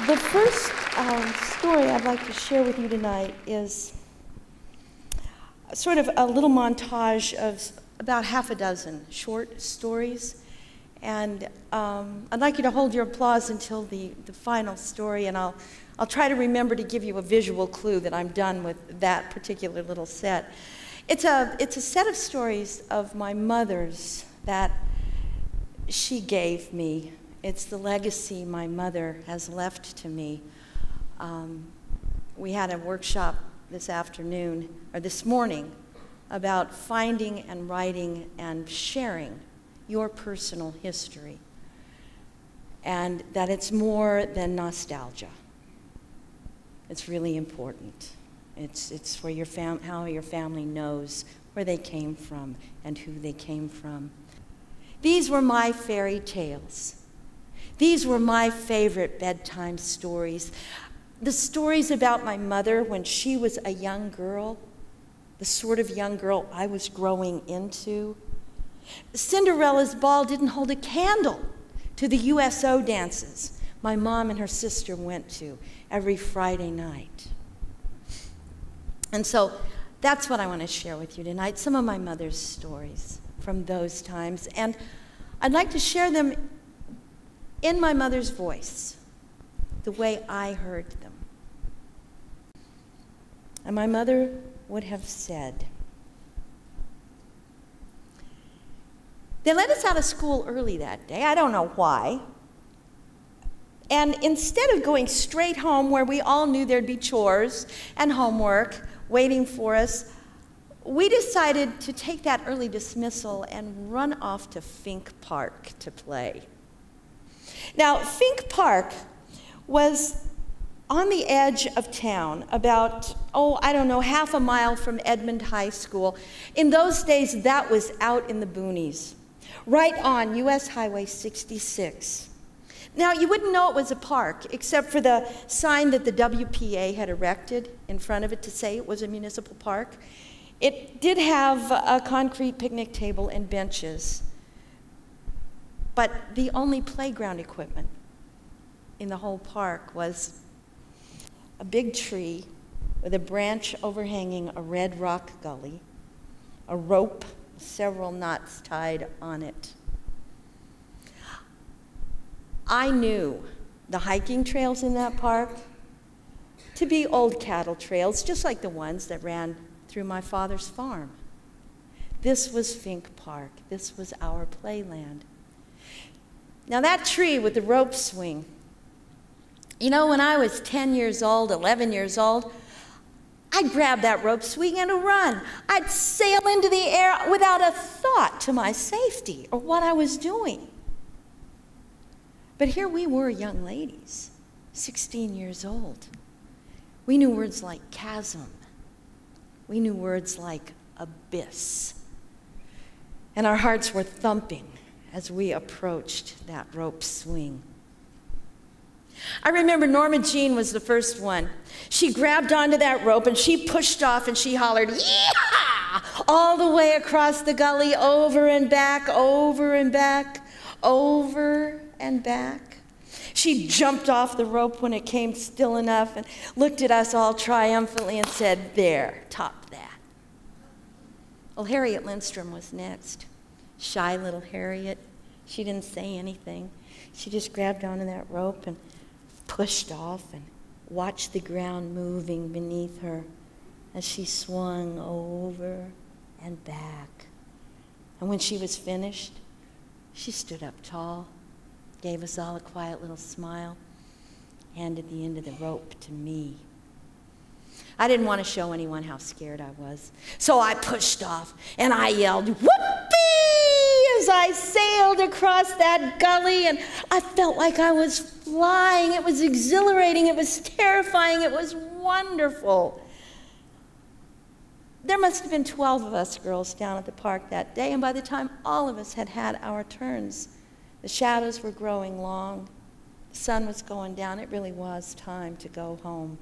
The first story I'd like to share with you tonight is sort of a little montage of about half a dozen short stories. And I'd like you to hold your applause until the final story, and I'll try to remember to give you a visual clue that I'm done with that particular little set. It's a set of stories of my mother's that she gave me. It's the legacy my mother has left to me. We had a workshop this morning, about finding and writing and sharing your personal history, and that it's more than nostalgia. It's really important. It's for your how your family knows where they came from and who they came from. These were my fairy tales. These were my favorite bedtime stories. The stories about my mother when she was a young girl, the sort of young girl I was growing into. Cinderella's ball didn't hold a candle to the USO dances my mom and her sister went to every Friday night. And so that's what I want to share with you tonight, some of my mother's stories from those times. And I'd like to share them in my mother's voice, the way I heard them. And my mother would have said, they let us out of school early that day. I don't know why. And instead of going straight home where we all knew there'd be chores and homework waiting for us, we decided to take that early dismissal and run off to Fink Park to play. Now, Fink Park was on the edge of town, about, I don't know, half a mile from Edmond High School. In those days, that was out in the boonies, right on US Highway 66. Now, you wouldn't know it was a park, except for the sign that the WPA had erected in front of it to say it was a municipal park. It did have a concrete picnic table and benches, but the only playground equipment in the whole park was a big tree with a branch overhanging a red rock gully, a rope, several knots tied on it. I knew the hiking trails in that park to be old cattle trails, just like the ones that ran through my father's farm. This was Fink Park. This was our playland. Now that tree with the rope swing, you know, when I was 10 years old, 11 years old, I'd grab that rope swing and run. I'd sail into the air without a thought to my safety or what I was doing. But here we were, young ladies, 16 years old. We knew words like chasm. We knew words like abyss. And our hearts were thumping as we approached that rope swing. I remember Norma Jean was the first one. She grabbed onto that rope and she pushed off and she hollered, "Yee-haw!" all the way across the gully, over and back, over and back, over and back. She jumped off the rope when it came still enough and looked at us all triumphantly and said, "There, top that." Well, Harriet Lindstrom was next. Shy little Harriet. She didn't say anything. She just grabbed onto that rope and pushed off and watched the ground moving beneath her as she swung over and back. And when she was finished, she stood up tall, gave us all a quiet little smile, handed the end of the rope to me. I didn't want to show anyone how scared I was, so I pushed off and I yelled, "Whoopee!" as I sailed across that gully, and I felt like I was flying. It was exhilarating, it was terrifying, it was wonderful. There must have been 12 of us girls down at the park that day, and by the time all of us had had our turns, the shadows were growing long, the sun was going down. It really was time to go home.